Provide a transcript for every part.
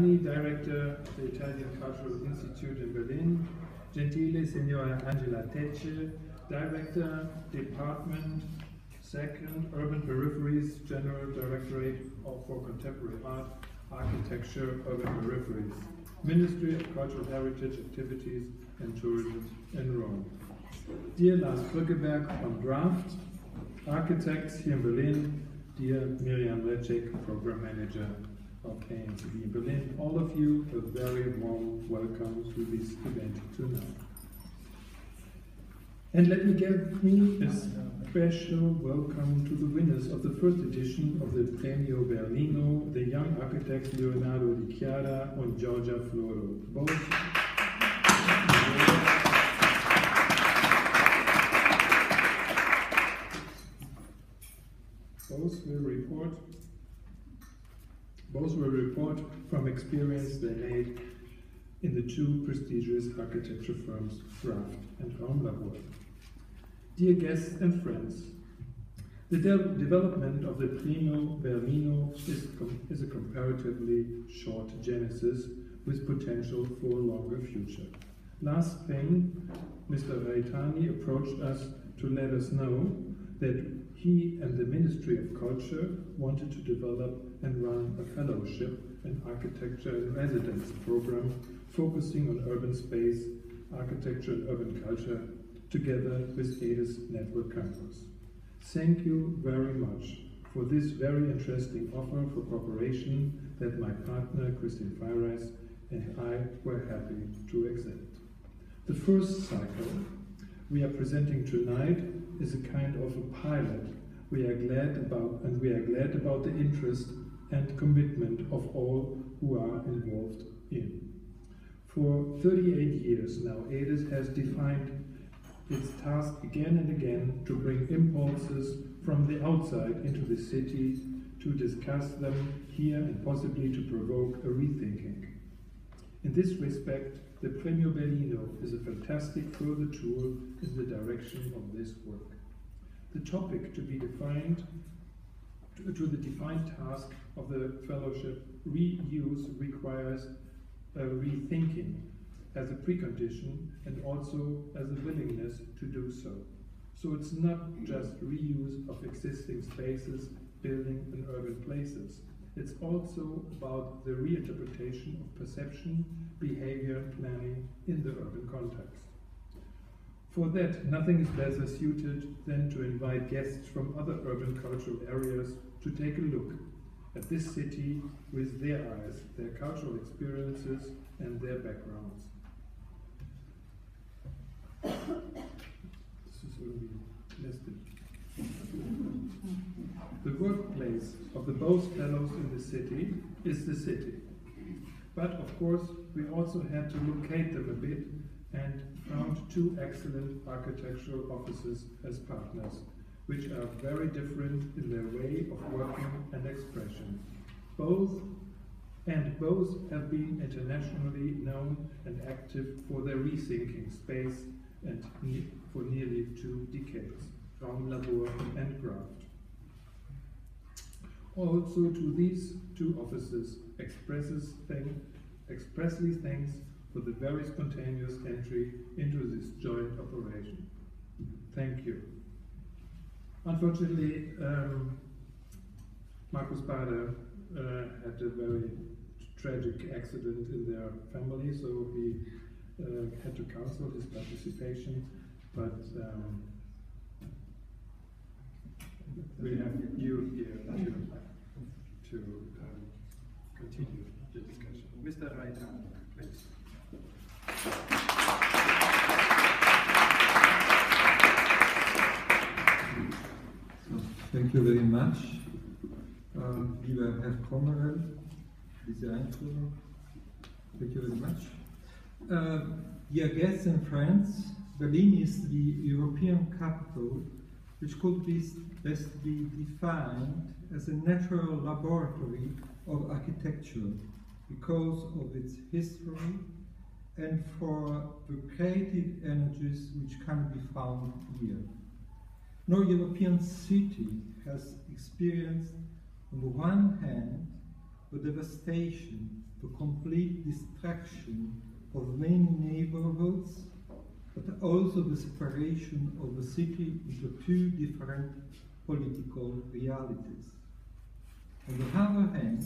Giovani, Director of the Italian Cultural Institute in Berlin, Gentile Signora Angela Tecce, Director, Department 2nd, Urban Peripheries, General Directorate for Contemporary Art, Architecture, Urban Peripheries, Ministry of Cultural Heritage Activities and Tourism in Rome. Dear Lars Brückeberg from GRAFT, architects here in Berlin, dear Miriam Recek, Program Manager of KNCB in Berlin, all of you, a very warm welcome to this event tonight. And let me give me a special welcome to the winners of the first edition of the Premio Berlino, the young architects Leonardo Di Chiara and Giorgia Floro. Both will report from experience they made in the two prestigious architecture firms, GRAFT and Raumlabor. Dear guests and friends, the development of the Premio Berlino is a comparatively short genesis with potential for a longer future. Last spring, Mr. Reitani approached us to let us know that he and the Ministry of Culture wanted to develop and run a fellowship in architecture and residence program focusing on urban space, architecture and urban culture, together with ADIS Network Campus. Thank you very much for this very interesting offer for cooperation that my partner Christine Fires and I were happy to accept. The first cycle we are presenting tonight is a kind of a pilot we are glad about the interest and commitment of all who are involved in. For 38 years now, ADIS has defined its task again and again to bring impulses from the outside into the city, to discuss them here and possibly to provoke a rethinking. In this respect, the Premio Berlino is a fantastic further tool in the direction of this work. The topic to be defined, to the defined task of the fellowship, reuse, requires a rethinking as a precondition and also as a willingness to do so. So it's not just reuse of existing spaces, building and urban places. It's also about the reinterpretation of perception, behavior, and planning in the urban context. For that, nothing is better suited than to invite guests from other urban cultural areas to take a look at this city with their eyes, their cultural experiences, and their backgrounds. This is going to be listed. The workplace of the both fellows in the city is the city. But of course, we also had to locate them a bit and found two excellent architectural offices as partners, which are very different in their way of working and expression. Both have been internationally known and active for their rethinking space and for nearly 2 decades, Raumlabor and GRAFT. Also to these two offices expressly thanks for the very spontaneous entry into this joint operation. Thank you. Unfortunately, Markus Bader had a very tragic accident in their family, so he had to cancel his participation, but we have you here to continue the discussion. Mr. Reitani, please. Thank you very much, lieber Herr Kommerel, diese Einführung. Thank you very much. Dear guests and friends, Berlin is the European capital which could best be defined as a natural laboratory of architecture because of its history and for the creative energies which can be found here. No European city has experienced, on the one hand, the devastation the complete destruction of many neighborhoods, but also the separation of the city into two different political realities. On the other hand,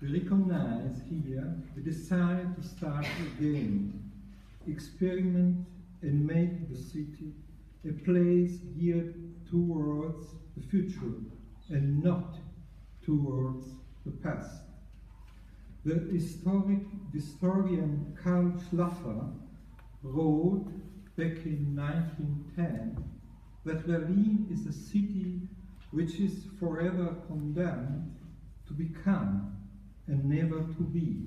we recognize here the desire to start again, experiment and make the city a place geared towards the future and not towards the past. The historian Karl Schlaffer wrote back in 1910 that Berlin is a city which is forever condemned to become and never to be,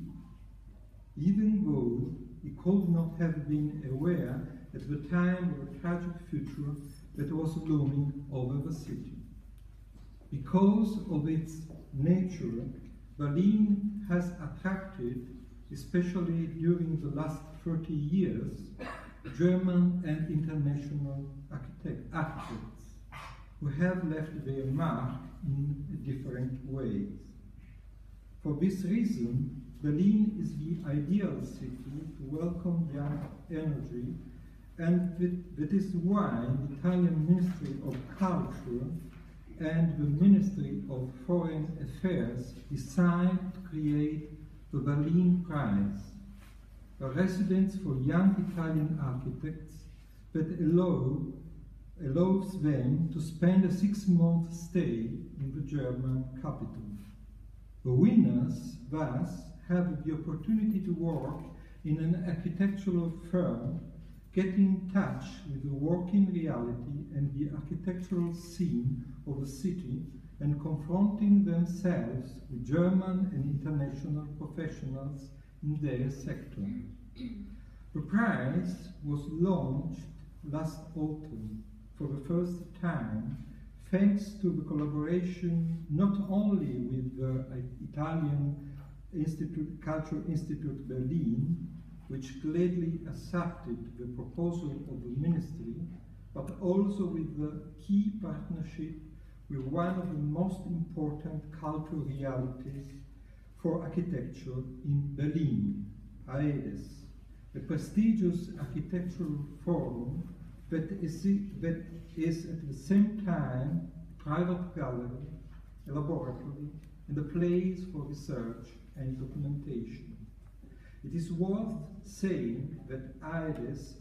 even though he could not have been aware at the time of the tragic future that was looming over the city. Because of its nature, Berlin has attracted, especially during the last 30 years, German and international architects who have left their mark in different ways. For this reason, Berlin is the ideal city to welcome young energy, and that is why the Italian Ministry of Culture and the Ministry of Foreign Affairs decided to create the Berlin Prize, a residence for young Italian architects that allows them to spend a 6-month stay in the German capital. The winners thus have the opportunity to work in an architectural firm, get in touch with the working reality and the architectural scene of the city, and confronting themselves with German and international professionals in their sector. The prize was launched last autumn for the first time, thanks to the collaboration not only with the Italian Cultural Institute Berlin, which gladly accepted the proposal of the ministry, but also with the key partnership with one of the most important cultural realities for architecture in Berlin, AEDES, a prestigious architectural forum that is at the same time a private gallery, a laboratory, and a place for research and documentation. It is worth saying that AEDES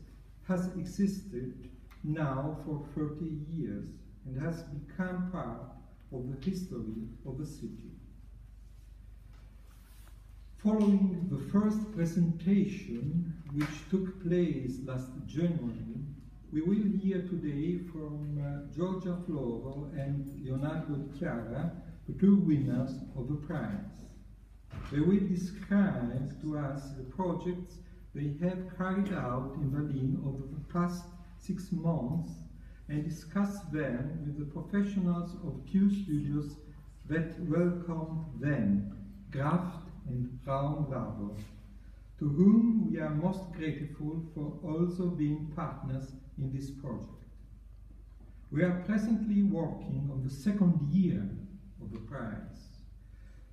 has existed now for 30 years and has become part of the history of the city. Following the first presentation, which took place last January, we will hear today from Giorgia Floro and Leonardo Di Chiara, the two winners of the prize. They will describe to us the projects they have carried out in Berlin over the past 6 months and discuss them with the professionals of two studios that welcomed them, GRAFT and Raumlabor, to whom we are most grateful for also being partners in this project. We are presently working on the 2nd year of the prize.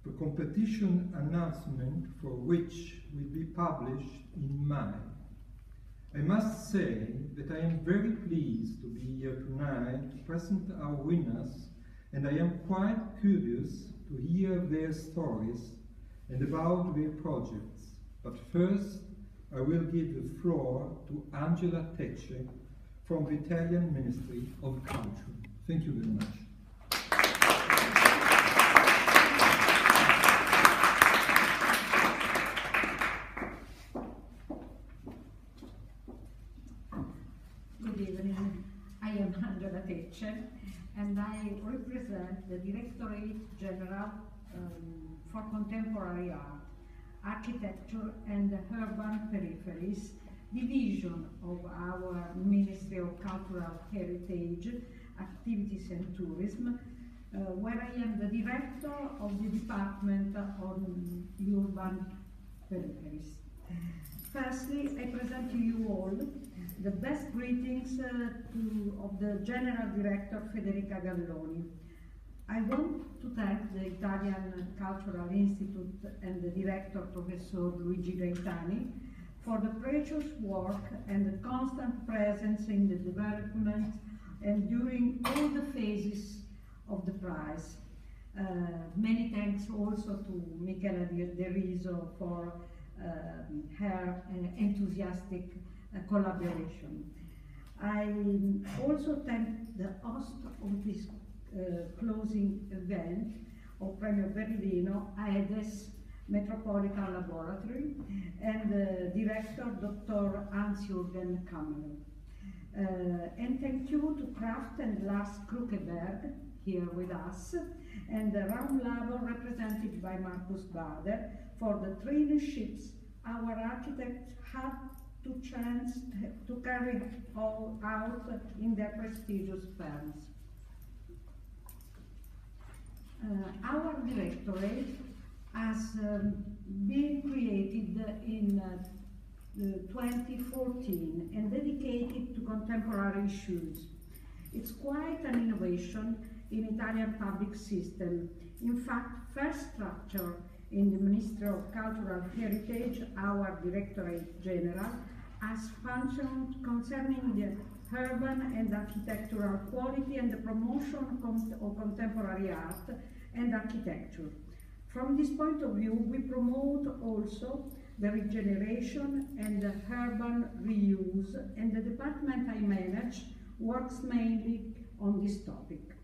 The competition announcement for which will be published in May. I must say that I am very pleased to be here tonight to present our winners, and I am quite curious to hear their stories and about their projects. But first, I will give the floor to Angela Tecce from the Italian Ministry of Culture. Thank you very much. Good evening. I am Angela Tecce, and I represent the Directorate General for Contemporary Art, Architecture and Urban Peripheries, division of our Ministry of Cultural Heritage, Activities and Tourism, where I am the Director of the Department on Urban Peripheries. Firstly, I present to you all the best greetings of the General Director Federica Galloni. I want to thank the Italian Cultural Institute and the director, Professor Luigi Gaetani, for the precious work and the constant presence in the development and during all the phases of the prize. Many thanks also to Michela De Riso for her enthusiastic collaboration. I also thank the host of this closing event of Premio Berlino, AEDES Metropolitan Laboratory, and the director, Dr. Hans-Jürgen Kammerer. And thank you to GRAFT and Lars Krukeberg, here with us, and the Raumlabor, represented by Markus Bader, for the traineeships our architects had to chance to carry all out in their prestigious firms. Our directorate has been created in 2014 and dedicated to contemporary issues. It's quite an innovation in Italian public system. In fact, first structure in the Ministry of Cultural Heritage, our Directorate General, has functioned concerning the urban and architectural quality and the promotion of contemporary art and architecture. From this point of view, we promote also the regeneration and the urban reuse, and the department I manage works mainly on this topic.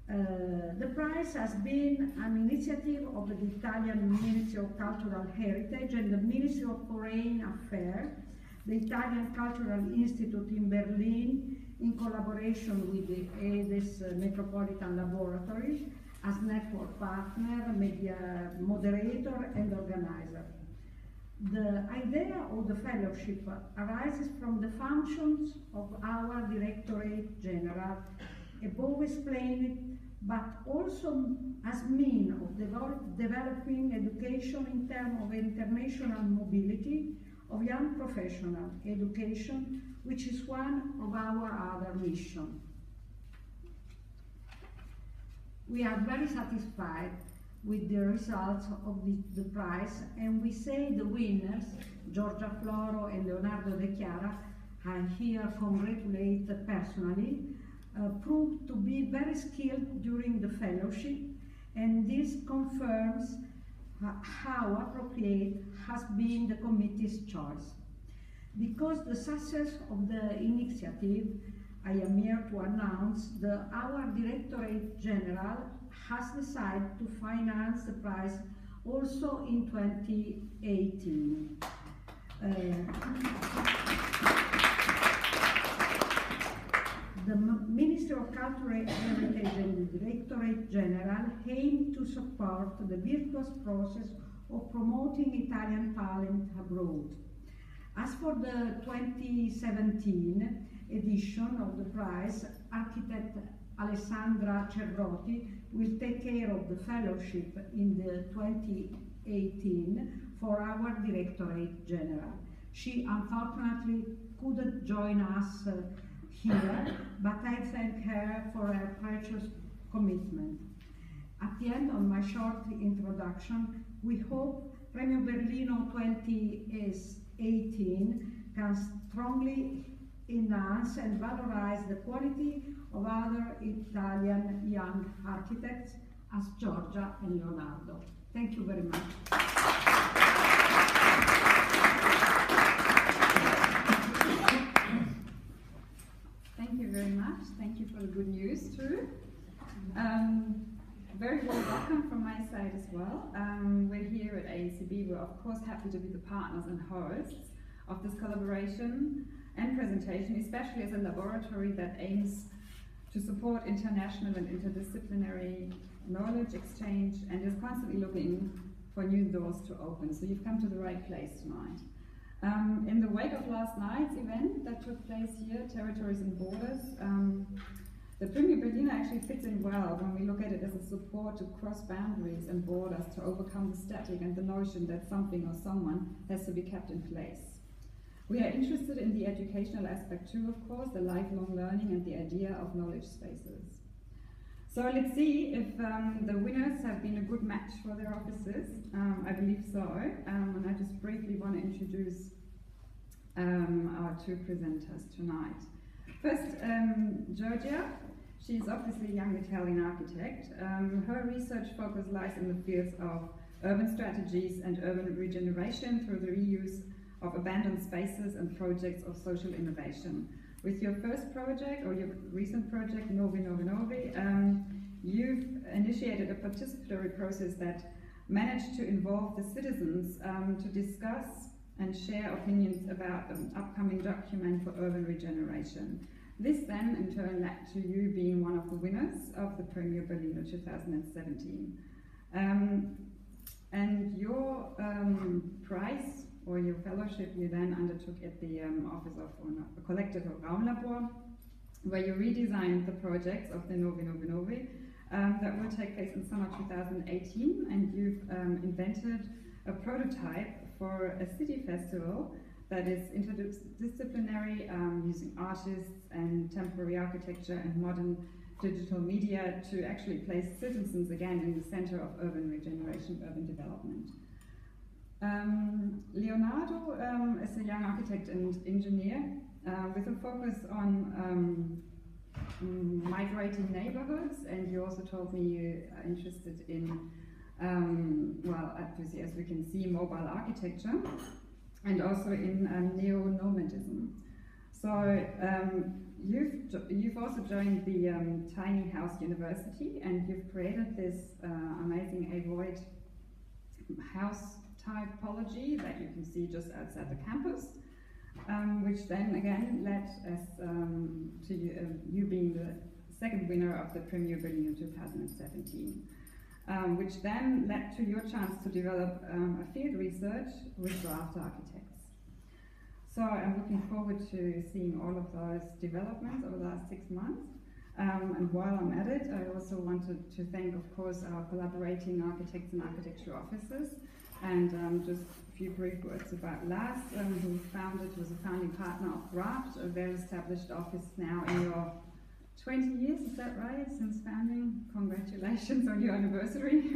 The prize has been an initiative of the Italian Ministry of Cultural Heritage and the Ministry of Foreign Affairs, the Italian Cultural Institute in Berlin, in collaboration with the AEDES Metropolitan Laboratory, as network partner, media moderator and organizer. The idea of the fellowship arises from the functions of our Directorate General, above explained, but also as means of developing education in terms of international mobility of young professional education, which is one of our other missions. We are very satisfied with the results of the prize, and we say the winners, Giorgia Floro and Leonardo Di Chiara, I here congratulate personally, proved to be very skilled during the fellowship, and this confirms how appropriate has been the committee's choice. Because the success of the initiative, I am here to announce that our Directorate General has decided to finance the prize also in 2018. The Ministry of Cultural Heritage and the Directorate General aim to support the virtuous process of promoting Italian talent abroad. As for the 2017 edition of the prize, architect Alessandra Cerrotti will take care of the fellowship in the 2018 for our Directorate General. She unfortunately couldn't join us here, but I thank her for her precious commitment. At the end of my short introduction, we hope Premio Berlino 2018 can strongly enhance and valorize the quality of other Italian young architects as Giorgia and Leonardo. Thank you very much. Thank you very much. Thank you for the good news too. Very well welcome from my side as well. We're here at AECB. We're of course happy to be the partners and hosts of this collaboration and presentation, especially as a laboratory that aims to support international and interdisciplinary knowledge exchange and is constantly looking for new doors to open. So you've come to the right place tonight. In the wake of last night's event that took place here, Territories and Borders, the Premio Berlino actually fits in well when we look at it as a support to cross boundaries and borders to overcome the static and the notion that something or someone has to be kept in place. We are interested in the educational aspect too, of course, the lifelong learning and the idea of knowledge spaces. So let's see if the winners have been a good match for their offices. I believe so. And I just briefly want to introduce our two presenters tonight. First, Giorgia. She's obviously a young Italian architect. Her research focus lies in the fields of urban strategies and urban regeneration through the reuse of abandoned spaces and projects of social innovation. With your first project, or your recent project, Novi, you've initiated a participatory process that managed to involve the citizens to discuss and share opinions about an upcoming document for urban regeneration. This then, in turn, led to you being one of the winners of the Premio Berlino 2017. And your prize, or your fellowship, you then undertook at the office of a collective of Raumlabor, where you redesigned the projects of the Novi that will take place in summer 2018, and you've invented a prototype for a city festival that is interdisciplinary, using artists and temporary architecture and modern digital media to actually place citizens again in the center of urban regeneration, urban development. Leonardo is a young architect and engineer with a focus on migrating neighborhoods, and you also told me you are interested in, well, obviously, as we can see, mobile architecture, and also in neo-nomadism. So you've also joined the Tiny House University, and you've created this amazing Avoid house typology that you can see just outside the campus, which then again led us to you being the second winner of the Premio Berlino 2017, which then led to your chance to develop a field research with GRAFT architects. So I'm looking forward to seeing all of those developments over the last 6 months. And while I'm at it, I also wanted to thank, of course, our collaborating architects and architecture officers. And just a few brief words about Lars, who was a founding partner of GRAFT, a well-established office now in your 20 years, is that right, since founding? Congratulations on your anniversary.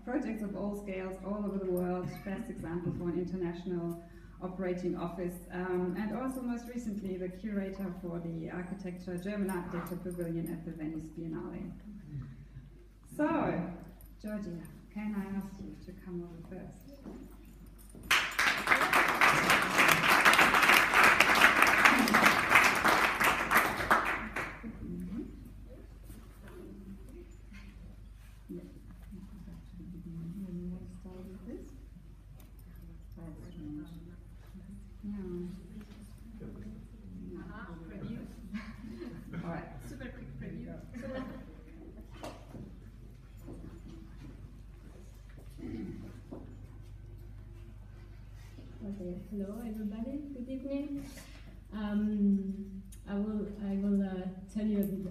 Projects of all scales, all over the world, best example for an international operating office, and also most recently the curator for the German Architecture Pavilion at the Venice Biennale. So, Giorgia, can I ask you to come over first? Hello, everybody. Good evening. I will tell you a bit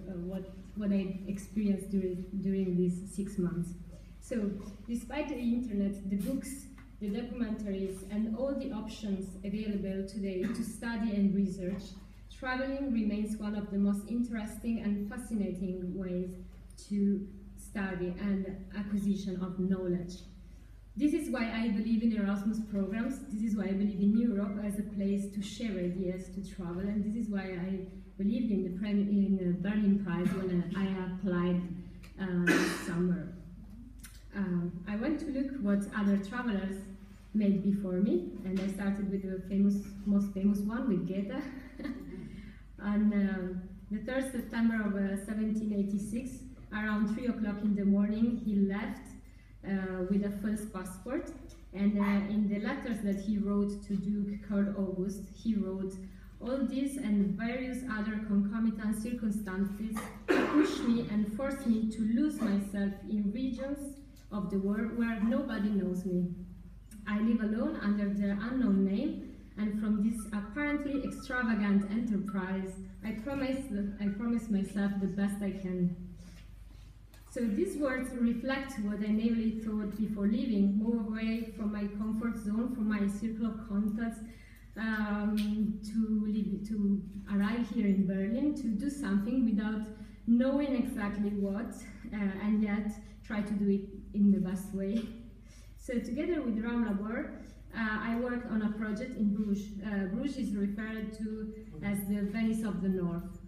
what I experienced during these 6 months. So, despite the internet, the books, the documentaries, and all the options available today to study and research, traveling remains one of the most interesting and fascinating ways to study and acquisition of knowledge. This is why I believe in Erasmus programs. This is why I believe in Europe as a place to share ideas, to travel, and this is why I believed in the Berlin Prize when I applied this summer. I went to look what other travelers made before me, and I started with the most famous one, with Goethe. On the 3rd September of 1786, around 3 o'clock in the morning, he left with a false passport, and in the letters that he wrote to Duke Karl August, he wrote, "All these and various other concomitant circumstances pushed me and forced me to lose myself in regions of the world where nobody knows me. I live alone under the unknown name, and from this apparently extravagant enterprise, I promise myself the best I can." So these words reflect what I naively thought before leaving: move away from my comfort zone, from my circle of contacts, to arrive here in Berlin, to do something without knowing exactly what, and yet try to do it in the best way. So together with Raumlabor, I worked on a project in Bruges. Bruges is referred to as the Venice of the North.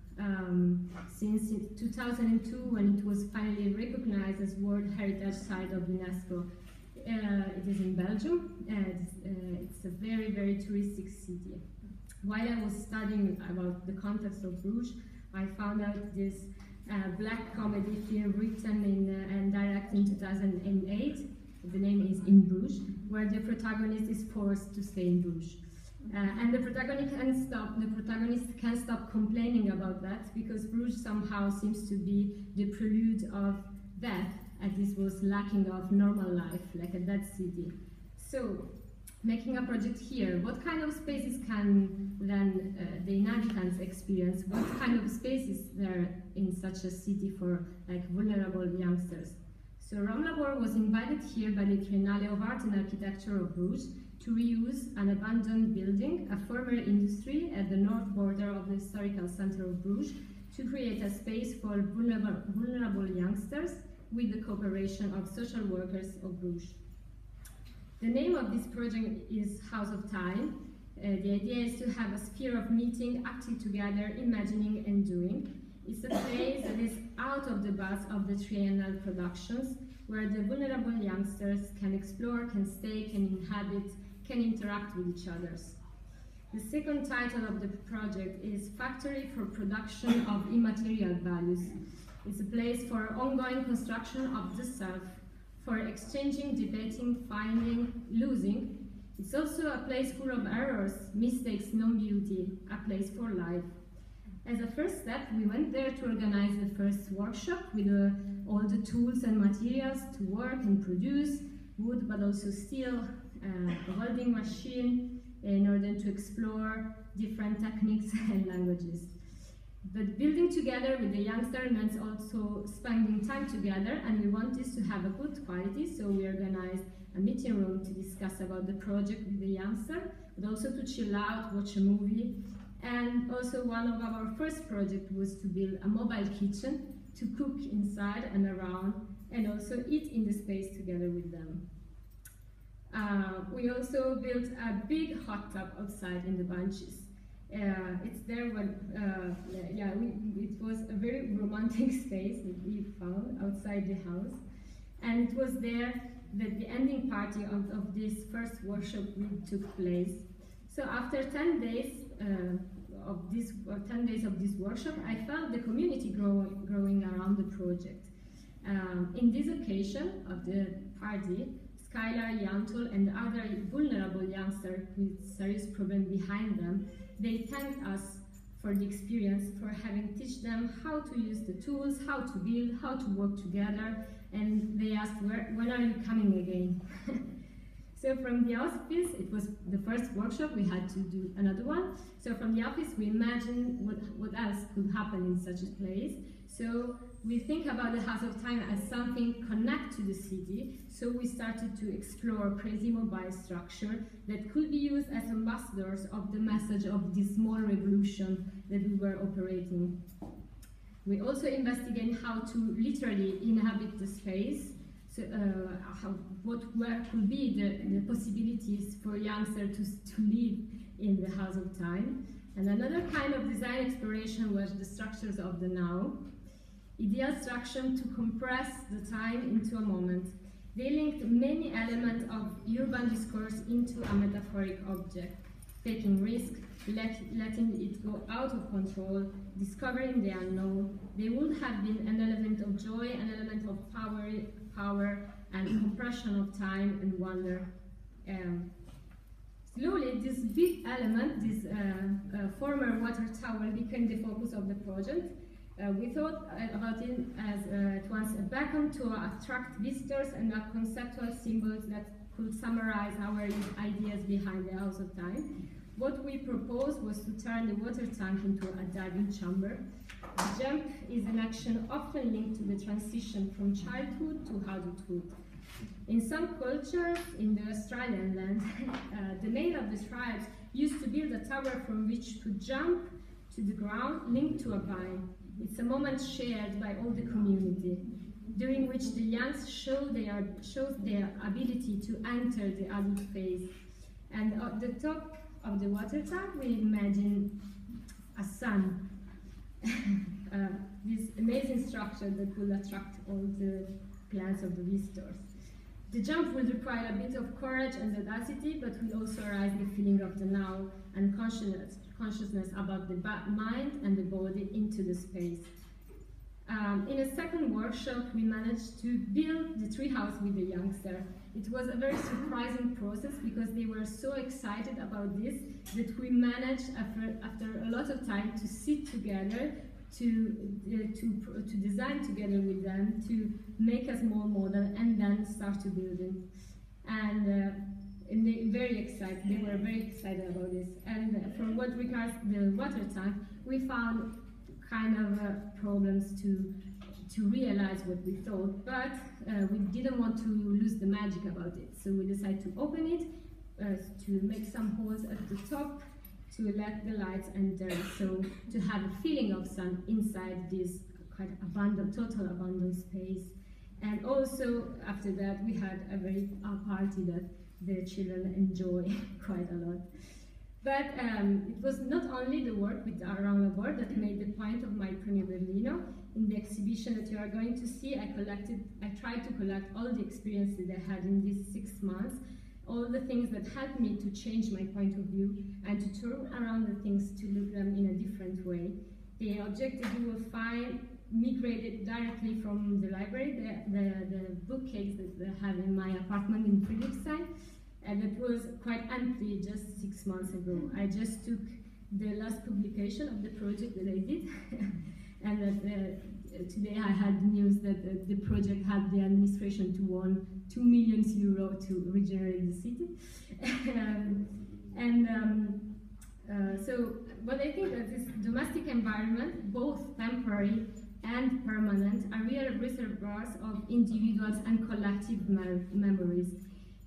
Since 2002, when it was finally recognized as World Heritage Site of UNESCO. It is in Belgium, and it's a very, very touristic city. While I was studying about the context of Bruges, I found out this black comedy film written and directed in 2008. The name is In Bruges, where the protagonist is forced to stay in Bruges. And the protagonist can't stop complaining about that, because Bruges somehow seems to be the prelude of death, as this was lacking of normal life, like a dead city. So, making a project here, what kind of spaces can then the inhabitants experience? What kind of spaces there in such a city for like vulnerable youngsters? So Raumlabor was invited here by the Triennale of Art and Architecture of Bruges to reuse an abandoned building, a former industry at the north border of the historical center of Bruges, to create a space for vulnerable youngsters with the cooperation of social workers of Bruges. The name of this project is House of Time. The idea is to have a sphere of meeting, acting together, imagining and doing. It's a place that is out of the buzz of the triennial productions, where the vulnerable youngsters can explore, can stay, can inhabit, can interact with each other. The second title of the project is Factory for Production of Immaterial Values. It's a place for ongoing construction of the self, for exchanging, debating, finding, losing. It's also a place full of errors, mistakes, non-beauty, a place for life. As a first step, we went there to organize the first workshop with all the tools and materials to work and produce, wood but also steel, a welding machine, in order to explore different techniques and languages. But building together with the youngster meant also spending time together, and we want this to have a good quality, so we organized a meeting room to discuss about the project with the youngster, but also to chill out, watch a movie. And also one of our first projects was to build a mobile kitchen to cook inside and around, and also eat in the space together with them. We also built a big hot tub outside in the benches. It's there when, it was a very romantic space that we found outside the house. And it was there that the ending party of this first workshop took place. So after 10 days of this workshop, I felt the community growing around the project. In this occasion of the party, Skylar, Yantol, and other vulnerable youngsters with serious problems behind them, they thanked us for the experience, for having taught them how to use the tools, how to build, how to work together, and they asked, when are you coming again? So from the office, it was the first workshop, we had to do another one. So from the office, we imagined what else could happen in such a place. So we think about the House of Time as something connected to the city, so we started to explore quasi-mobile structure that could be used as ambassadors of the message of this small revolution that we were operating. We also investigate how to literally inhabit the space, so where could be the possibilities for youngsters to live in the House of Time. And another kind of design exploration was the structures of the now. Ideal structure to compress the time into a moment. They linked many elements of urban discourse into a metaphoric object, taking risk, letting it go out of control, discovering the unknown. They would have been an element of joy, an element of power and compression of time and wonder. Slowly, this big element, this former water tower, became the focus of the project. We thought about it as at once a beacon to attract visitors and a conceptual symbols that could summarize our ideas behind the House of Time. What we proposed was to turn the water tank into a diving chamber. The jump is an action often linked to the transition from childhood to adulthood. In some cultures in the Australian land, the male of the tribes used to build a tower from which to jump to the ground linked to a vine. It's a moment shared by all the community, during which the young shows their ability to enter the adult phase. And at the top of the water tank, we imagine a sun, this amazing structure that will attract all the glance of the visitors. The jump will require a bit of courage and audacity, but will also arise the feeling of the now and consciousness about the mind and the body into the space. In a second workshop, we managed to build the treehouse with the youngster. It was a very surprising process because they were so excited about this that we managed, after a lot of time, to sit together, to design together with them, to make a small model, and then start to build it. And they were very excited about this. And for what regards the water tank, we found kind of problems to realize what we thought, but we didn't want to lose the magic about it. So we decided to open it, to make some holes at the top, to let the lights enter, so to have a feeling of sun inside this quite abandoned, total abandoned space. And also after that we had a party that the children enjoy quite a lot. But it was not only the work with the Raumlabor that made the point of my Premio Berlino. In the exhibition that you are going to see, I tried to collect all the experiences I had in these 6 months, all the things that helped me to change my point of view and to turn around the things to look them in a different way. The object that you will find migrated directly from the library, the bookcase that I have in my apartment in Friedrichshain, and it was quite empty just 6 months ago. I just took the last publication of the project that I did, and that today I had news that the project had the administration to won €2 million to regenerate the city. But I think that this domestic environment, both temporary and permanent, are real reservoirs of individuals and collective memories.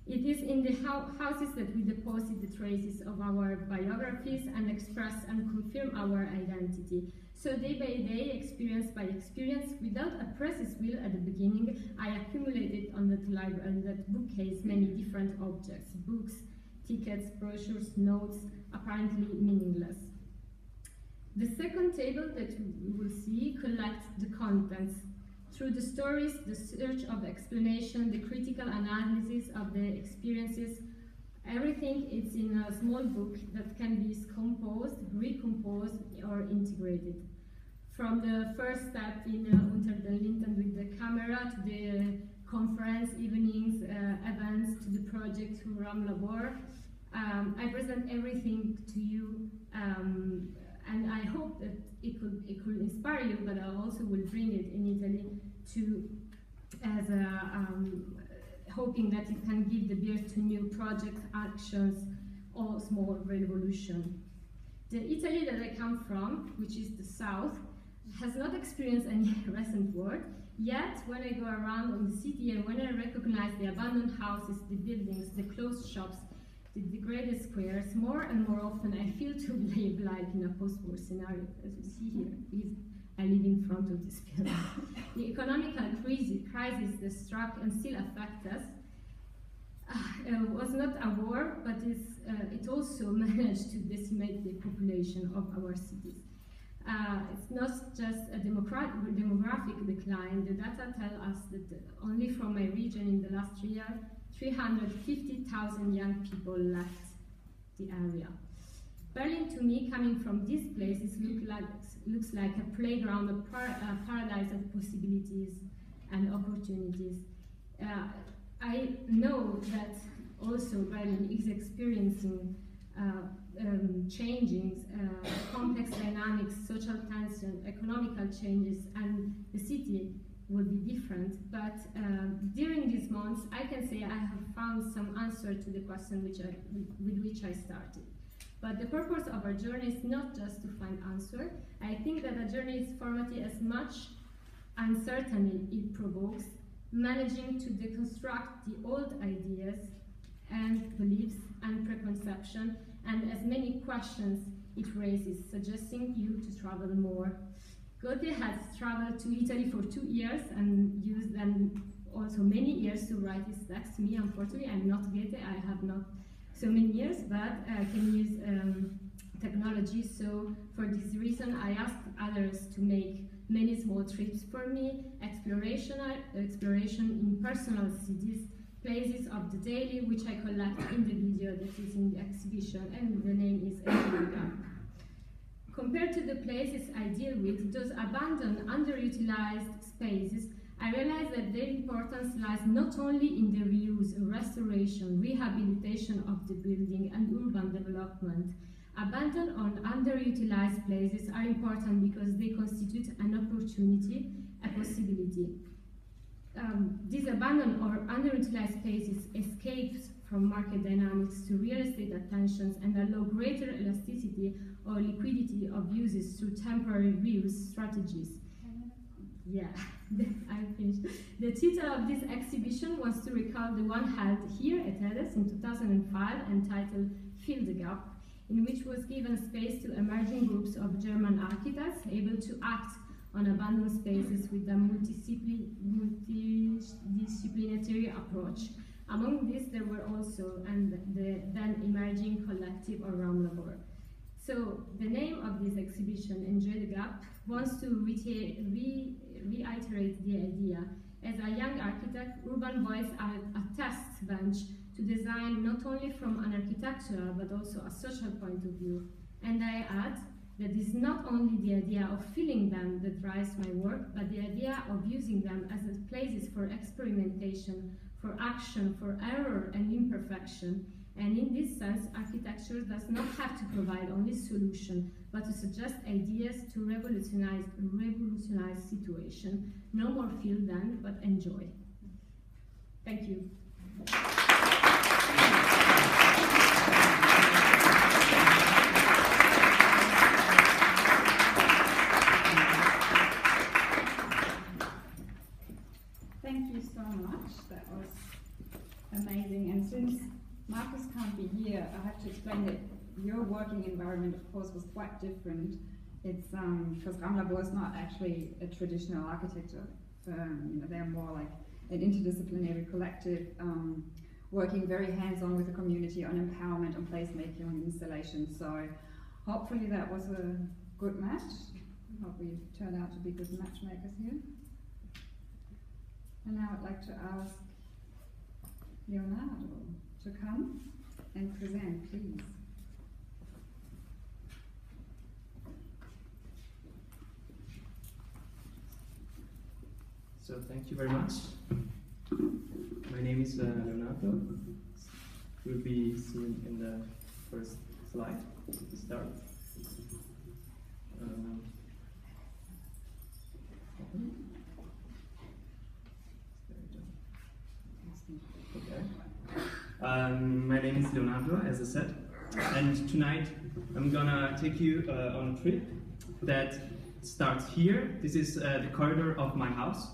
It is in the houses that we deposit the traces of our biographies and express and confirm our identity. So day by day, experience by experience, without a precious will at the beginning, I accumulated on that bookcase many different objects, books, tickets, brochures, notes, apparently meaningless. The second table that you will see collects the contents. Through the stories, the search of explanation, the critical analysis of the experiences, everything is in a small book that can be composed, recomposed, or integrated. From the first step in Unter den Linden with the camera, to the conference, evenings, events, to the project, to Raumlabor, I present everything to you, and I hope that it could inspire you, but I also will bring it in Italy hoping that it can give the birth to new projects, actions, or small revolution. The Italy that I come from, which is the south, has not experienced any recent war, yet when I go around in the city and when I recognize the abandoned houses, the buildings, the closed shops, the degraded squares, more and more often I feel to live like in a post-war scenario, as you see here. I live in front of this building. The economical crisis that struck and still affects us was not a war, but it also managed to decimate the population of our cities. It's not just a demographic decline. The data tell us that only from my region in the last 3 years, 350,000 young people left the area. Berlin, to me, coming from these places, looks like a playground, a paradise of possibilities and opportunities. I know that also Berlin is experiencing changes, complex dynamics, social tension, economical changes, and the city will be different. But during these months, I can say I have found some answer to the question with which I started. But the purpose of our journey is not just to find answer. I think that a journey is formative as much uncertainty it provokes, managing to deconstruct the old ideas and beliefs and preconception, and as many questions it raises, suggesting you to travel more, Goethe has traveled to Italy for 2 years and used them also many years to write his text. Me, unfortunately, I'm not Goethe, I have not so many years, but I can use technology. So for this reason, I asked others to make many small trips for me, exploration in personal cities, places of the daily, which I collect in the video that is in the exhibition, and the name is Giorgia. Compared to the places I deal with, those abandoned, underutilized spaces, I realize that their importance lies not only in the reuse, restoration, rehabilitation of the building and urban development. Abandoned or underutilized places are important because they constitute an opportunity, a possibility. These abandoned or underutilized spaces escape from market dynamics to real estate attentions and allow greater elasticity or liquidity of uses through temporary reuse strategies. Yeah, I'm finished. The title of this exhibition was to recall the one held here at EDES in 2005, entitled Fill the Gap, in which was given space to emerging groups of German architects able to act on abandoned spaces with a multidisciplinary approach. Among these, there were also the then emerging collective or Raumlabor. So the name of this exhibition, Enjoy the Gap, wants to reiterate the idea. As a young architect, urban boys are a test bench to design not only from an architectural but also a social point of view. And I add that it's not only the idea of filling them that drives my work, but the idea of using them as places for experimentation, for action, for error and imperfection. And in this sense, architecture does not have to provide only solution, but to suggest ideas to revolutionize situation. No more feel then, but enjoy. Thank you. Thank you so much. That was amazing. And since Marcus can't be here, I have to explain that your working environment, of course, was quite different. It's because Raumlabor is not actually a traditional architecture firm. You know, they're more like an interdisciplinary collective, working very hands-on with the community on empowerment, on placemaking, on installation. So hopefully that was a good match. Hope we turned out to be good matchmakers here. And now I'd like to ask Leonardo to come and present, please. So thank you very much. My name is Leonardo. Will be seen in the first slide to start. My name is Leonardo, as I said, and tonight I'm gonna take you on a trip that starts here. This is the corridor of my house,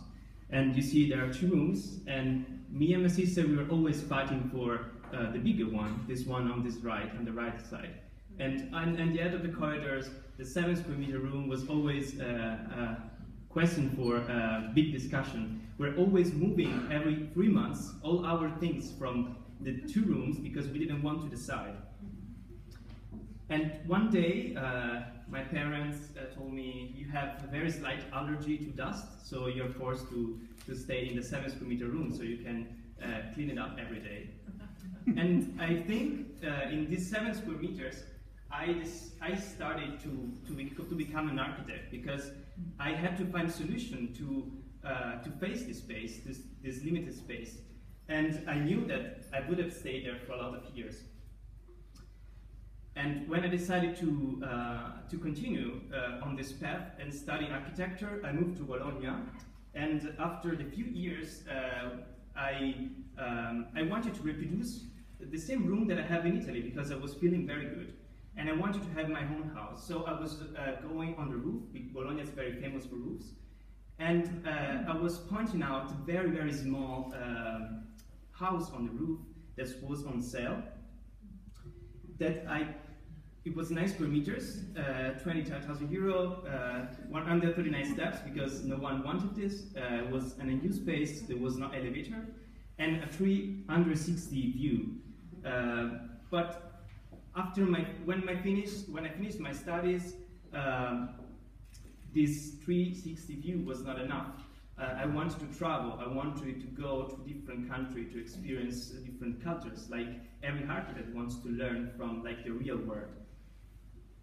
and you see there are 2 rooms, and me and my sister, we were always fighting for the bigger one, this one on this right, on the right side. And at the end of the corridors, the 7 square meter room was always a question for a big discussion. We're always moving every 3 months all our things from the 2 rooms because we didn't want to decide. And one day, my parents told me, you have a very slight allergy to dust, so you're forced to stay in the 7 square meter room so you can clean it up every day. And I think in these 7 square meters, I started to become an architect because I had to find a solution to face this space, this limited space. And I knew that I would have stayed there for a lot of years. And when I decided to continue on this path and study architecture, I moved to Bologna. And after the few years, I wanted to reproduce the same room that I have in Italy because I was feeling very good. And I wanted to have my own house. So I was going on the roof. Bologna is very famous for roofs. And I was pointing out a very, very small house on the roof that was on sale that I it was 9 square meters, 20,000 euro, 139 steps because no one wanted this. It was an unused space, there was no elevator, and a 360 view. But after when I finished my studies, this 360 view was not enough. I wanted to travel. I wanted to go to different countries to experience different cultures, like every architect wants to learn from like the real world.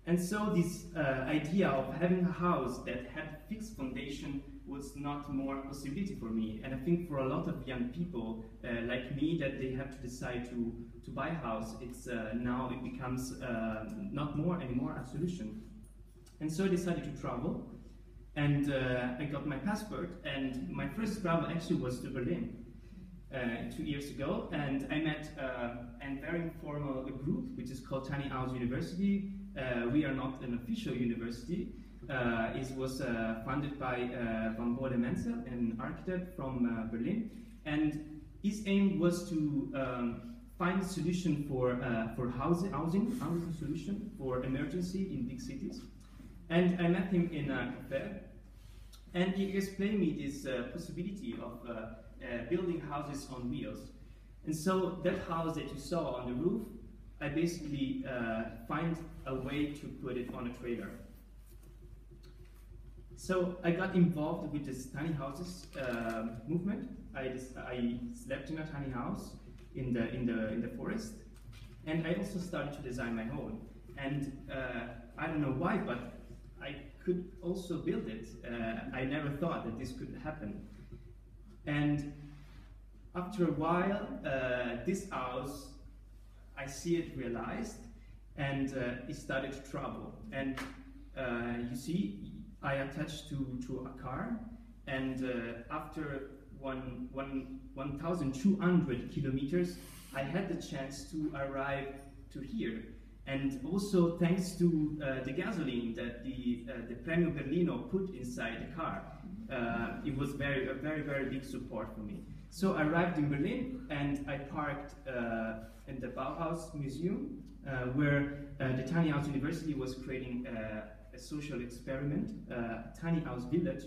And so this idea of having a house that had fixed foundation was not more possibility for me. And I think for a lot of young people like me, that they have to decide to buy a house, it's now it becomes not more anymore a solution. And so I decided to travel. And I got my passport, and my first travel actually was to Berlin 2 years ago, and I met a very informal group which is called Tiny House University. We are not an official university. It was funded by Van Bode Menzel, an architect from Berlin, and his aim was to find a solution for housing solution for emergency in big cities. And I met him in a cafe, and he explained me this possibility of building houses on wheels. And so that house that you saw on the roof, I basically find a way to put it on a trailer. So I got involved with this tiny houses movement. I slept in a tiny house in the forest, and I also started to design my own. And I don't know why, but I could also build it. I never thought that this could happen. And after a while, this house, I see it realized, and it started to travel. And you see, I attached to a car, and after 1,200 kilometers, I had the chance to arrive to here. And also thanks to the gasoline that the Premio Berlino put inside the car, it was a very big support for me. So I arrived in Berlin, and I parked in the Bauhaus Museum, where the Tiny House University was creating a social experiment, a tiny house village,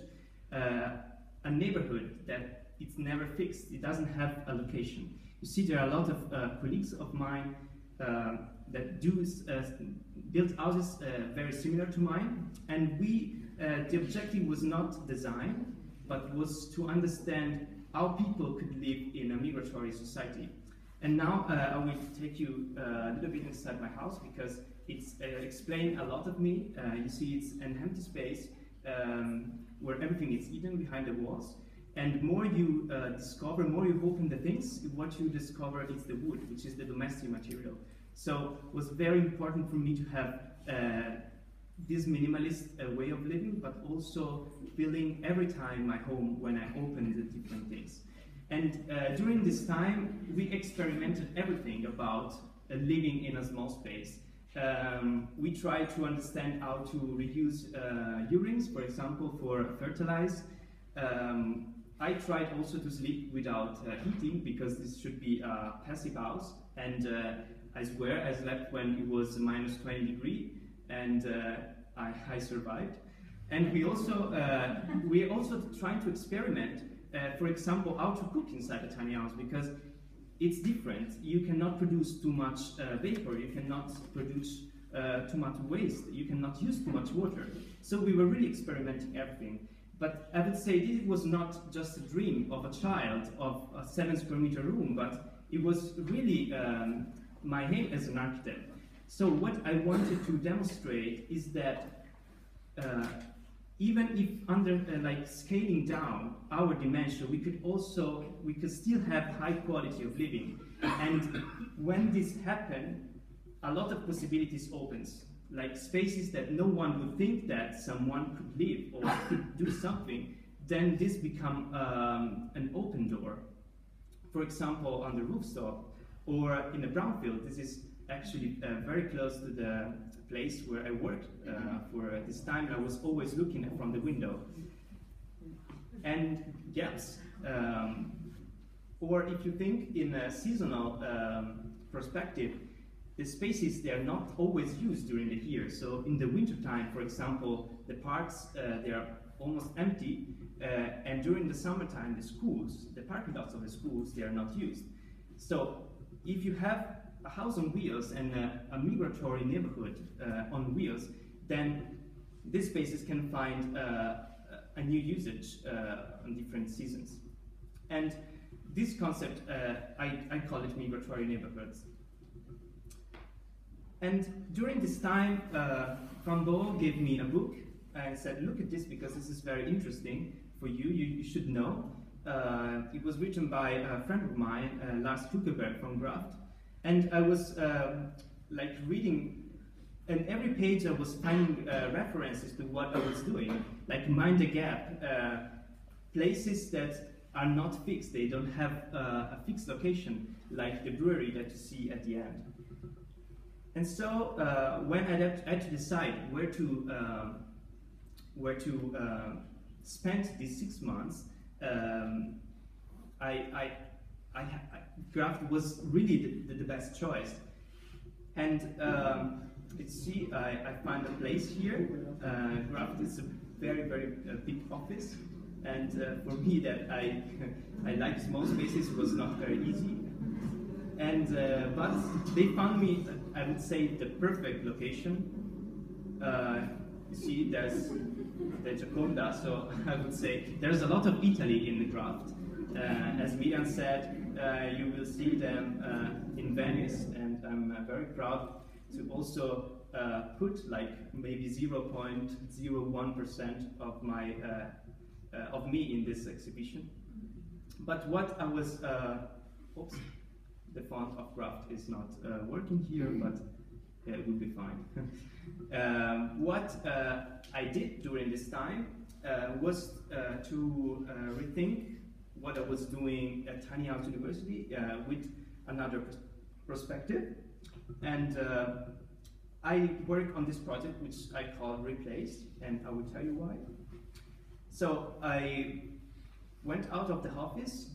a neighborhood that it's never fixed. It doesn't have a location. You see, there are a lot of colleagues of mine that build houses very similar to mine, and the objective was not design, but was to understand how people could live in a migratory society. And now I will take you a little bit inside my house, because it's explained a lot of me. You see, it's an empty space where everything is hidden behind the walls. And more you discover, more you open the things, what you discover is the wood, which is the domestic material. So it was very important for me to have this minimalist way of living, but also feeling every time my home when I opened the different things. And during this time, we experimented everything about living in a small space. We tried to understand how to reuse urines, for example, for fertilize. I tried also to sleep without heating, because this should be a passive house. And I swear I slept when it was minus 20 degrees, and I survived. And we also trying to experiment, for example, how to cook inside a tiny house, because it's different. You cannot produce too much vapor, you cannot produce too much waste, you cannot use too much water. So we were really experimenting everything. But I would say this was not just a dream of a child of a 7 square meter room, but it was really my aim as an architect. So what I wanted to demonstrate is that even if under like scaling down our dimension, we could still have high quality of living. And when this happened, a lot of possibilities opens, like spaces that no one would think that someone could live or could do something. Then this become an open door. For example, on the rooftop or in a brownfield. This is actually very close to the place where I worked for this time. I was always looking from the window. And yes, or if you think in a seasonal perspective, the spaces, they are not always used during the year. So in the winter time, for example, the parks, they are almost empty, and during the summertime, the schools, the parking lots of the schools, they are not used. So if you have a house on wheels and a migratory neighborhood on wheels, then these spaces can find a new usage on different seasons. And this concept, I call it migratory neighborhoods. And during this time, Van Bo gave me a book and said, look at this because this is very interesting for you, you should know. It was written by a friend of mine, Lars Kuckerberg from GRAFT. And I was like reading, and every page I was finding references to what I was doing, like mind the gap, places that are not fixed, they don't have a fixed location, like the brewery that you see at the end. And so when I had to decide where to spend these 6 months, GRAFT was really the best choice. And let's see, I find a place here. GRAFT is a very, very big office. And for me, that I like small spaces, was not very easy. And but they found me, I would say, the perfect location. You see, there's the Gioconda, so I would say there's a lot of Italy in the GRAFT. As Miriam said, you will see them in Venice, and I'm very proud to also put like maybe 0.01% of my of me in this exhibition. But what I was, oops, the font of GRAFT is not working here, but it will be fine. What I did during this time was to rethink what I was doing at Tiny House University with another perspective. And I work on this project, which I call Replace, and I will tell you why. So I went out of the office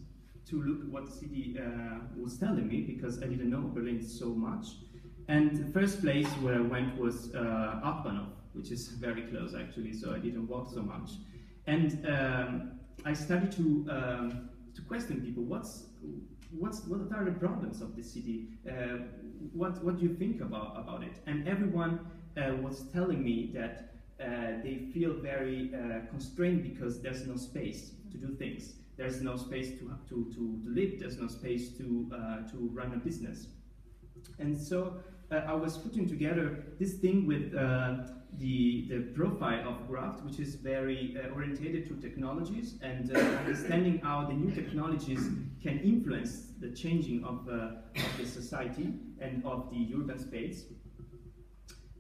to look what the city was telling me, because I didn't know Berlin so much. And the first place where I went was Hauptbahnhof, which is very close actually, so I didn't walk so much. And I started to question people, what are the problems of the city? What do you think about it? And everyone was telling me that they feel very constrained because there's no space to do things. There's no space to live. There's no space to run a business. And so I was putting together this thing with the profile of GRAFT, which is very orientated to technologies and understanding how the new technologies can influence the changing of the society and of the urban space.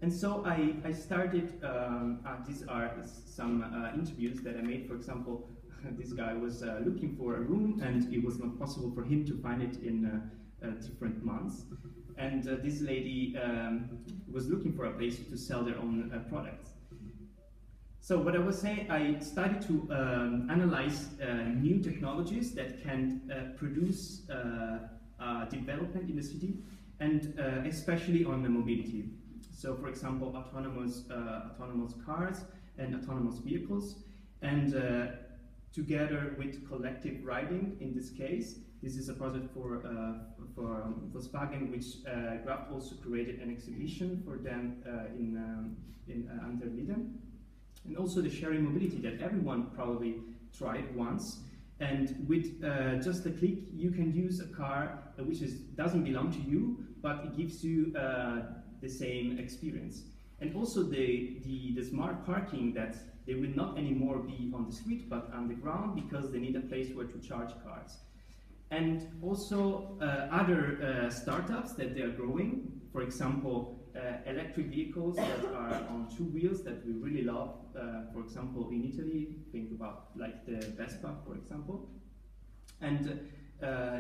And so I started, these are some interviews that I made. For example, this guy was looking for a room, and it was not possible for him to find it in different months. And this lady was looking for a place to sell their own products. So what I was saying, I started to analyze new technologies that can produce development in the city, and especially on the mobility. So, for example, autonomous cars and autonomous vehicles, and together with collective riding. In this case, this is a project for Volkswagen, which GRAFT also created an exhibition for them in Unterlieden, and also the sharing mobility that everyone probably tried once. And with just a click, you can use a car which doesn't belong to you, but it gives you the same experience. And also the smart parking, that they will not anymore be on the street but on the ground, because they need a place where to charge cars. And also other startups that they are growing, for example, electric vehicles that are on 2 wheels that we really love. For example, in Italy, think about like the Vespa, for example. And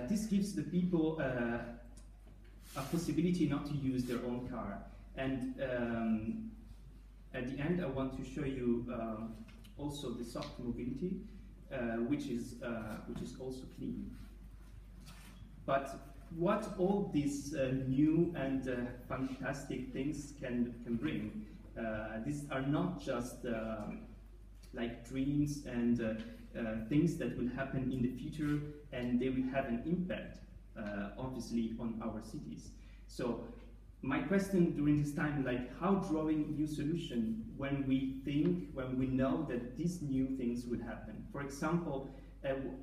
this gives the people a possibility not to use their own car. And at the end, I want to show you also the soft mobility, which is also clean. But what all these new and fantastic things can bring. These are not just like dreams and things that will happen in the future, and they will have an impact, obviously, on our cities. So my question during this time, like, how drawing new solution when we know that these new things will happen? For example,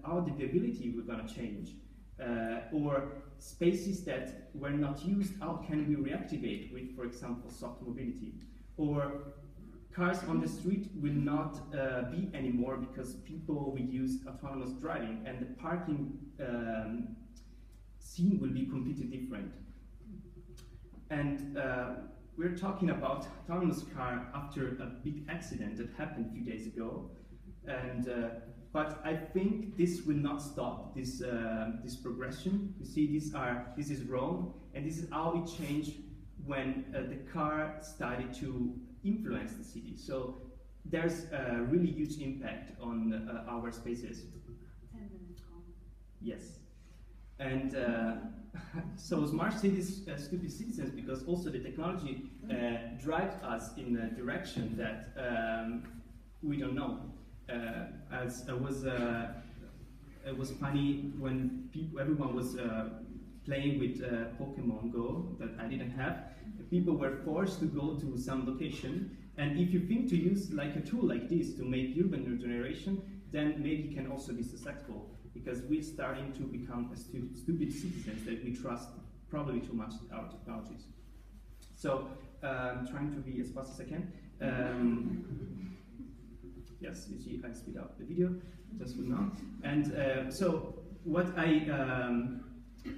how the viability we're going to change, or spaces that were not used, how can we reactivate with, for example, soft mobility? Or cars on the street will not be anymore because people will use autonomous driving, and the parking scene will be completely different. And we're talking about autonomous car after a big accident that happened a few days ago, and but I think this will not stop this this progression. You see, this is Rome, and this is how it changed when the car started to influence the city. So there's a really huge impact on our spaces. 10 minutes gone. Yes, and so smart cities, stupid citizens, because also the technology drives us in a direction that we don't know. As it was funny when everyone was playing with Pokemon Go that I didn't have. People were forced to go to some location, and if you think to use like a tool like this to make urban regeneration, then maybe it can also be successful, because we're starting to become a stupid citizens that we trust probably too much our technologies. So I'm trying to be as fast as I can. Yes, you see, I speed up the video just for now. And so what I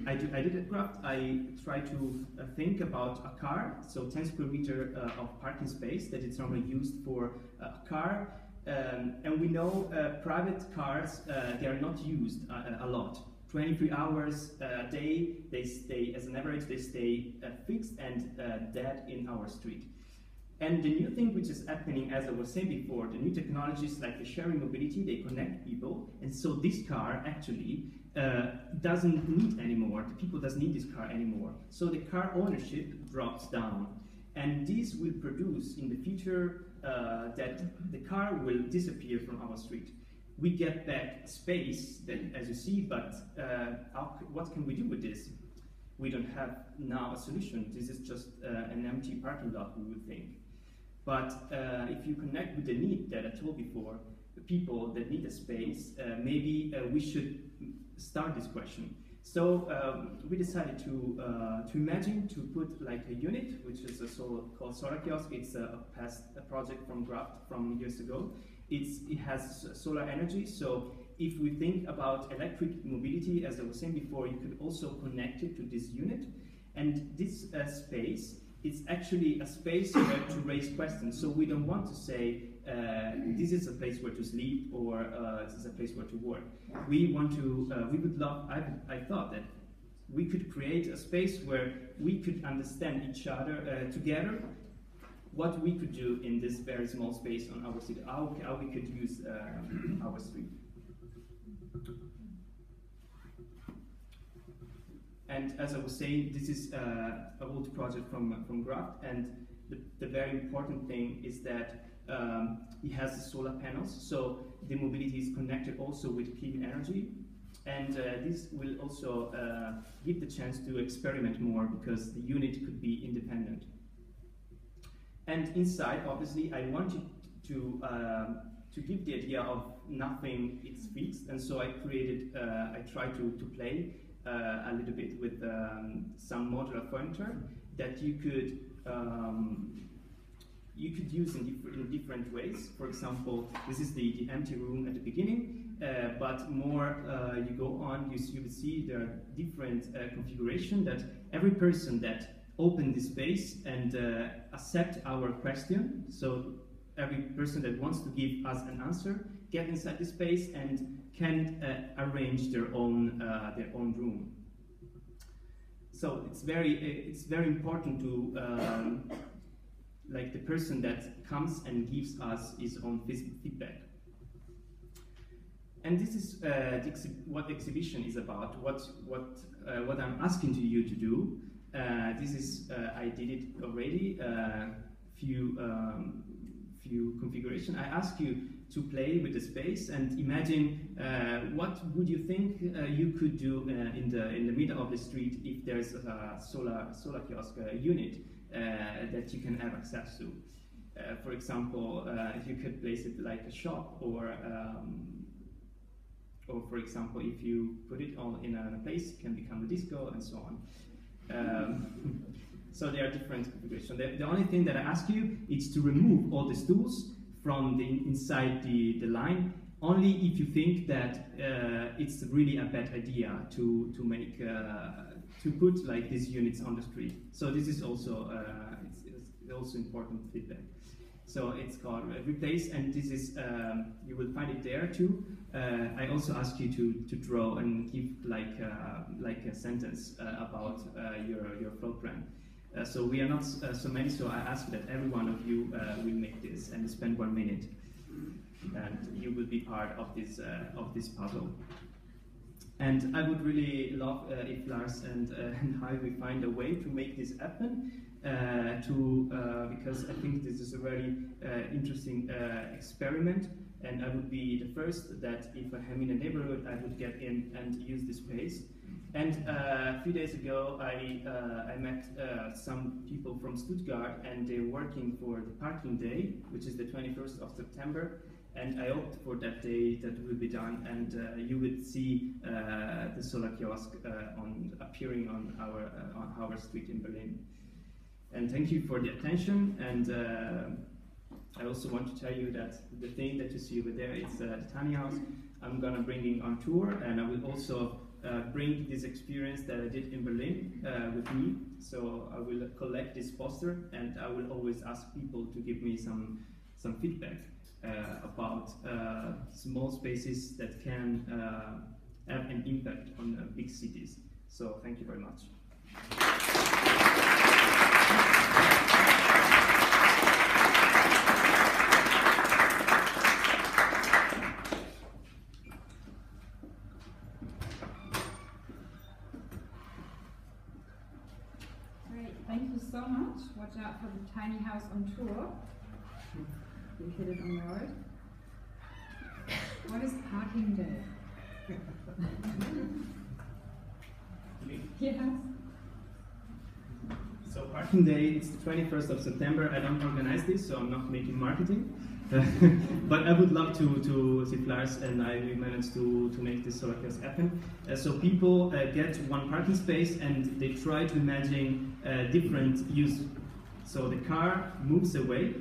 did at GRAFT, I try to think about a car, so 10 square meter of parking space that is normally used for a car. And we know private cars, they are not used a lot. 23 hours a day, they stay, as an average, they stay fixed and dead in our street. And the new thing which is happening, as I was saying before, the new technologies like the sharing mobility, they connect people, and so this car actually doesn't need anymore, the people doesn't need this car anymore. So the car ownership drops down, and this will produce in the future that the car will disappear from our street. We get back space, that, as you see, but what can we do with this? We don't have now a solution. This is just an empty parking lot, we would think. But if you connect with the need that I told before, the people that need a space, maybe we should start this question. So we decided to imagine to put like a unit, which is called Solar Kiosk. It's a project from GRAFT from years ago. It has solar energy, so if we think about electric mobility, as I was saying before, you could also connect it to this unit. And this space, it's actually a space where to raise questions. So we don't want to say, this is a place where to sleep, or this is a place where to work. We want to, we would love, I thought that we could create a space where we could understand each other together, what we could do in this very small space on our city, how we could use our street. And as I was saying, this is a old project from GRAFT, and the very important thing is that it has the solar panels, so the mobility is connected also with clean energy, and this will also give the chance to experiment more, because the unit could be independent. And inside, obviously, I wanted to give the idea of nothing is fixed, and so I created, I tried to play a little bit with some modular furniture that you could use in different ways. For example, this is the empty room at the beginning, but more you go on, you will see there are different configuration that every person that open this space and accept our question, so every person that wants to give us an answer get inside the space and can arrange their own room. So it's very important to like the person that comes and gives us his own feedback. And this is what the exhibition is about. What I'm asking to you to do. This is I did it already. Few configuration. I ask you to play with the space and imagine what would you think you could do in the middle of the street if there's a solar kiosk unit that you can have access to. For example, if you could place it like a shop, or for example, if you put it all in a place, it can become a disco and so on. So there are different configurations. The only thing that I ask you is to remove all the stools from inside the line, only if you think that it's really a bad idea to make to put like these units on the street. So this is also it's also important feedback. So it's called replace, and this is you will find it there too. I also ask you to draw and give like a sentence about your floor plan. So we are not so many, so I ask that every one of you will make this and spend 1 minute, and you will be part of this puzzle. And I would really love if Lars and I will find a way to make this happen. Because I think this is a very interesting experiment, and I would be the first that if I am in a neighborhood, I would get in and use the space. And a few days ago, I met some people from Stuttgart, and they're working for the parking day, which is the 21st of September. And I hoped for that day that will be done, and you would see the solar kiosk appearing on our street in Berlin. And thank you for the attention. And I also want to tell you that the thing that you see over there is the tiny house. I'm gonna bring it on tour, and I will also bring this experience that I did in Berlin with me. So I will collect this poster, and I will always ask people to give me some feedback about small spaces that can have an impact on big cities. So thank you very much. Great, thank you so much. Watch out for the tiny house on tour. You hit it on the road. What is parking day? Yes. So parking day, it's the 21st of September. I don't organize this, so I'm not making marketing. But I would love to see Lars and I will manage to make this solar kiosk happen. So people get one parking space and they try to imagine different use. So the car moves away,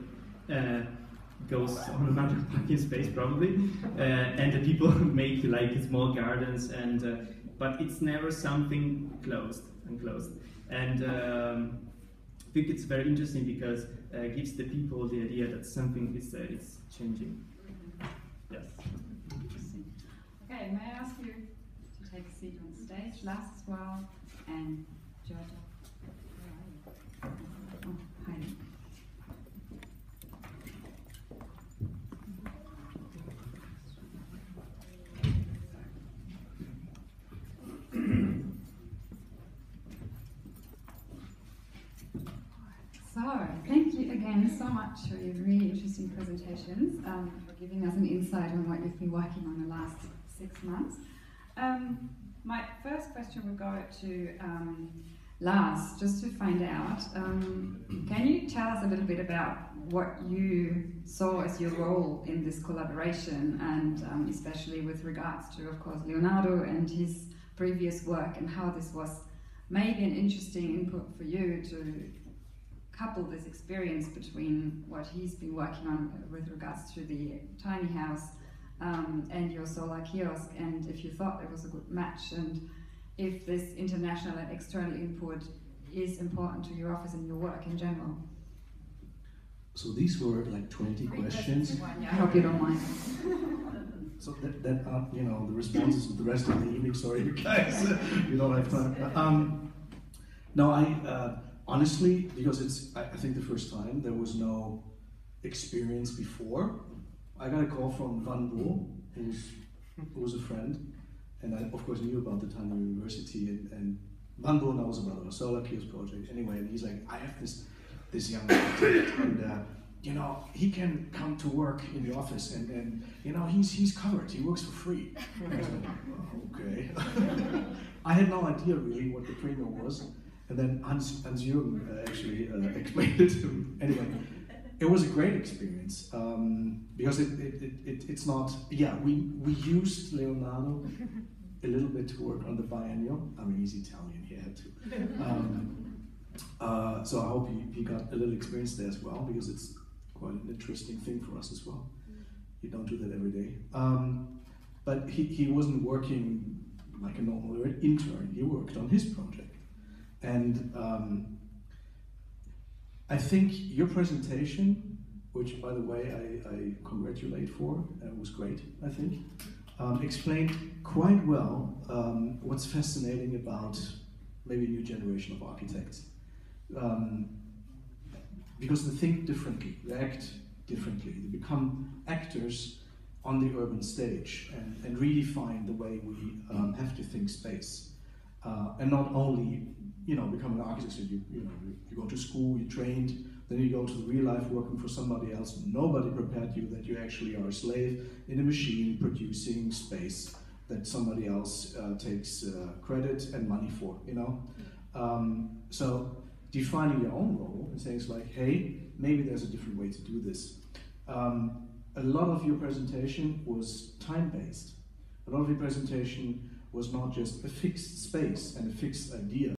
goes on another parking space probably, and the people make like small gardens, and but it's never something closed. And I think it's very interesting because it gives the people the idea that something is changing. Yes. Interesting. Okay, may I ask you to take a seat on stage, Lars as well, and Giorgia. Where are you? Oh, hi. So, thank you again so much for your really interesting presentations, for giving us an insight on what you've been working on the last 6 months. My first question will go to Lars, just to find out, can you tell us a little bit about what you saw as your role in this collaboration, and especially with regards to, of course, Leonardo and his previous work, and how this was maybe an interesting input for you to couple this experience between what he's been working on with regards to the tiny house and your solar kiosk, and if you thought it was a good match, and if this international and external input is important to your office and your work in general. So these were like 20 questions. I hope you don't mind. So that are, you know, the responses of the rest of the evening. Sorry, you guys, you don't have time. No, honestly, because it's, I think the first time, there was no experience before. I got a call from Van Boel, who's who was a friend, and I of course knew about the time in university, and Vanbo knows about our solar Kios project anyway, and he's like, I have this young architect, and you know, he can come to work in the office, and you know, he's covered, he works for free. I was like, oh, okay. I had no idea really what the Premio was, and then Hans-Jürgen actually explained it to me. Anyway, it was a great experience, because it's not, yeah, we used Leonardo a little bit to work on the biennial. I mean, he's Italian, he had to. So I hope he got a little experience there as well, because it's quite an interesting thing for us as well. You don't do that every day. But he wasn't working like a normal intern, he worked on his project. And I think your presentation, which by the way I congratulate for, was great, I think, explained quite well what's fascinating about maybe a new generation of architects. Because they think differently, they act differently, they become actors on the urban stage and redefine the way we have to think space. And not only, you know, become an architect, so you go to school, you trained, then you go to the real life working for somebody else. Nobody prepared you that you actually are a slave in a machine producing space that somebody else takes credit and money for, you know? So defining your own role and saying it's like, hey, maybe there's a different way to do this. A lot of your presentation was time-based. A lot of your presentation was not just a fixed space and a fixed idea,